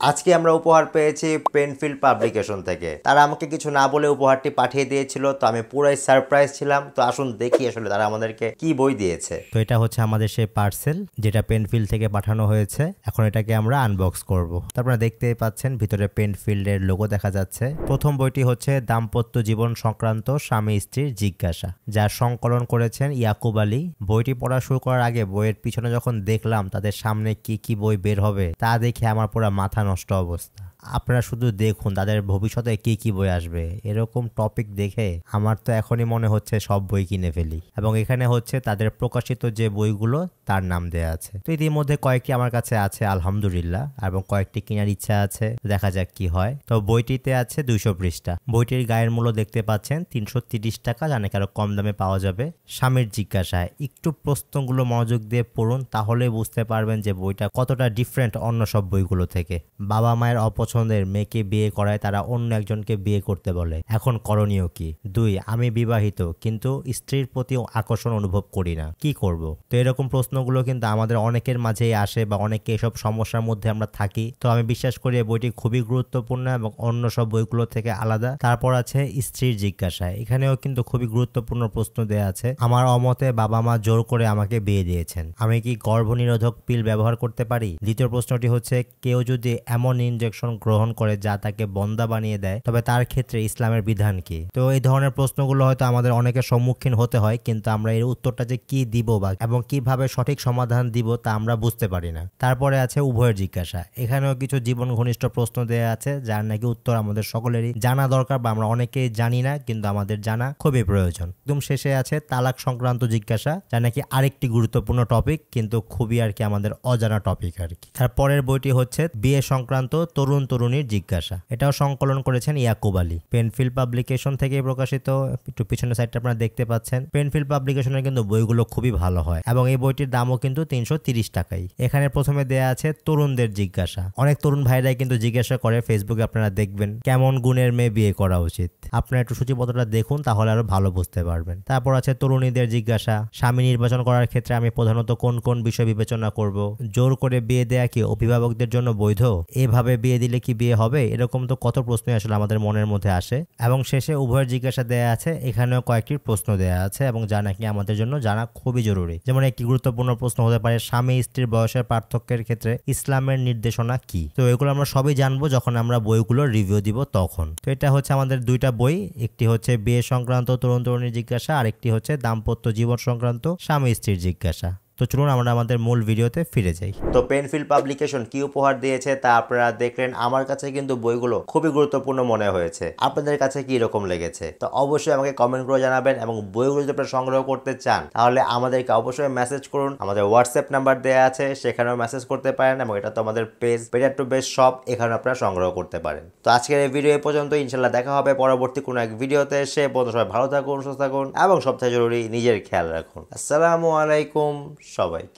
আজকে আমরা উপহার পেয়েছি পেনফিল্ড পাবলিকেশন থেকে। তারা আমাকে কিছু না বলে উপহারটি পাঠিয়ে দিয়েছিল, তো আমি পুরাই সারপ্রাইজ ছিলাম। তো আসুন দেখি আসলে তারা আমাদেরকে কি বই দিয়েছে। তো এটা হচ্ছে আমাদের সেই পার্সেল যেটা পেনফিল্ড থেকে পাঠানো হয়েছে। এখন এটাকে আমরা আনবক্স করব। তারপরে দেখতেই পাচ্ছেন ভিতরে পেনফিল্ডের লোগো দেখা যাচ্ছে। প্রথম বইটি হচ্ছে দাম্পত্য জীবন সংক্রান্ত স্বামী স্ত্রীর জিজ্ঞাসা, যার সংকলন করেছেন ইয়াকুব আলী। বইটি পড়া শুরু করার আগে বইয়ের পিছনে যখন দেখলাম তাদের সামনে কি কি বই বের হবে তা দেখে আমার পুরো মাথা নষ্ট অবস্থা। আপনারা শুধু দেখুন তাদের ভবিষ্যতে কি কি বই আসবে। এরকম টপিক দেখে আমার তো এখনই মনে হচ্ছে সব বই কিনে ফেলি। এবং এখানে হচ্ছে তাদের প্রকাশিত যে বইগুলো তার নাম দেয়া আছে। তো ইতিমধ্যে কয়েকটি আমার কাছে আছে আলহামদুলিল্লাহ, এবং কয়েকটি কেনার ইচ্ছা আছে, দেখা যাক কি হয়। তো বইটিতে আছে 200 পৃষ্ঠা। বইটির গায়ের মূল্য দেখতে পাচ্ছেন 330 টাকা, যা নাকি আরো কম দামে পাওয়া যাবে। স্বামীর জিজ্ঞাসায় একটু প্রশ্নগুলো মনোযোগ দিয়ে পড়ুন, তাহলে বুঝতে পারবেন যে বইটা কতটা ডিফারেন্ট অন্য সব বইগুলো থেকে। বাবা মায়ের অপছন্দের মেয়েকে বিয়ে করায় তারা অন্য একজনকে বিয়ে করতে বলে, এখন করণীয় কি? 2, আমি বিবাহিত কিন্তু স্ত্রীর প্রতি আকর্ষণ অনুভব করি না, কি করব? তো এরকম প্রশ্নগুলো কিন্তু আমাদের অনেকের মাঝেই আসে, বা অনেকে এসব সমস্যার মধ্যে আমরা থাকি। তো আমি বিশ্বাস করি এই বইটি খুবই গুরুত্বপূর্ণ এবং অন্য সব বইগুলো থেকে আলাদা। তারপর আছে স্ত্রীর জিজ্ঞাসা। এখানেও কিন্তু খুবই গুরুত্বপূর্ণ প্রশ্ন দেয়া আছে। আমার অমতে বাবা মা জোর করে আমাকে বিয়ে দিয়েছেন, আমি কি গর্ভনিরোধক পিল ব্যবহার করতে পারি? দ্বিতীয় প্রশ্নটি হচ্ছে, কেউ যদি এমন ইনজেকশন গ্রহণ করে যা তাকে বন্দা বানিয়ে দেয়, তবে তার ক্ষেত্রে ইসলামের বিধান কি? তো এই ধরনের প্রশ্নগুলো হয়তো আমাদের অনেকের সম্মুখীন হতে হয়, কিন্তু আমরা এর উত্তরটা যে কি দিব বা এবং কিভাবে সঠিক সমাধান দিব তা আমরা বুঝতে পারি না। তারপরে আছে উভয়ের জিজ্ঞাসা। এখানেও কিছু জীবন ঘনিষ্ঠ প্রশ্ন দেয়া আছে, যার নাকি উত্তর আমাদের সকলেরই জানা দরকার, বা আমরা অনেকেই জানি না, কিন্তু আমাদের জানা খুবই প্রয়োজন। একদম শেষে আছে তালাক সংক্রান্ত জিজ্ঞাসা, যা নাকি আরেকটি গুরুত্বপূর্ণ টপিক, কিন্তু খুবই আর কি আমাদের অজানা টপিক আর কি। তারপরের বইটি হচ্ছে বিয়ে সংক্রান্ত তরুণ তরুণীর জিজ্ঞাসা। এটাও সংকলন করেছেন ইয়াকুব আলী। পেনফিল্ড পাবলিকেশন থেকে প্রকাশিত। একটু পিছনের সাইডটা আপনারা দেখতে পাচ্ছেন। পেনফিল্ড পাবলিকেশনের কিন্তু বইগুলো খুবই ভালো হয়, এবং এই বইটির দামও কিন্তু 330 টাকাই। এখানে প্রথমে দেয়া আছে তরুণদের জিজ্ঞাসা। অনেক তরুণ ভাইরাই কিন্তু জিজ্ঞাসা করে ফেসবুকে, আপনারা দেখবেন কেমন গুণের মেয়ে বিয়ে করা উচিত। আপনারা একটু সূচিপত্রটা দেখুন, তাহলে আরো ভালো বুঝতে পারবেন। তারপর আছে তরুণীদের জিজ্ঞাসা। স্বামী নির্বাচন করার ক্ষেত্রে আমি প্রধানত কোন কোন বিষয় বিবেচনা করব? জোর করে বিয়ে দেয়া কি অভিভাবকদের জন্য বৈধ? এভাবে বিয়ে দিলে কি বিয়ে হবে? এরকম তো কত প্রশ্ন আসলে আমাদের মনের মধ্যে আসে। এবং শেষে উভয়ের জিজ্ঞাসা দেয়া আছে। এখানেও কয়েকটি প্রশ্ন দেয়া আছে, এবং যা নাকি আমাদের জন্য জানা খুবই জরুরি। যেমন একটি গুরুত্বপূর্ণ প্রশ্ন হতে পারে, স্বামী স্ত্রীর বয়সের পার্থক্যের ক্ষেত্রে ইসলামের নির্দেশনা কি? তো এগুলো আমরা সবই জানবো যখন আমরা বইগুলোর রিভিউ দিব তখন। তো এটা হচ্ছে আমাদের দুইটা বই, একটি হচ্ছে বিয়ে সংক্রান্ত তরুণ তরুণীর জিজ্ঞাসা, আর একটি হচ্ছে দাম্পত্য জীবন সংক্রান্ত স্বামী স্ত্রীর জিজ্ঞাসা। তো চলুন আমরা আমাদের মূল ভিডিওতে ফিরে যাই। তো পেনফিল্ড পাবলিকেশন কি উপহার দিয়েছে তা আপনারা দেখলেন। আমার কাছে কিন্তু বইগুলো খুবই গুরুত্বপূর্ণ মনে হয়েছে। আপনাদের কাছে কি রকম লেগেছে? তো অবশ্যই আমাকে কমেন্ট করে জানাবেন, এবং বইগুলো যদি আপনারা সংগ্রহ করতে চান তাহলে আমাদেরকে অবশ্যই মেসেজ করুন। আমাদের হোয়াটসঅ্যাপ নাম্বার দেওয়া আছে, সেখানেও মেসেজ করতে পারেন, এবং এটা তো আমাদের page better to best shop, এখানে আপনারা সংগ্রহ করতে পারেন। তো আজকের এই ভিডিও পর্যন্ত। ইনশাল্লাহ দেখা হবে পরবর্তী কোনো এক ভিডিওতে। সে পর্যন্ত সবাই ভালো থাকুন, সুস্থ থাকুন, এবং সবথেকে জরুরি নিজের খেয়াল রাখুন। আসসালামু আলাইকুম সবাইকে।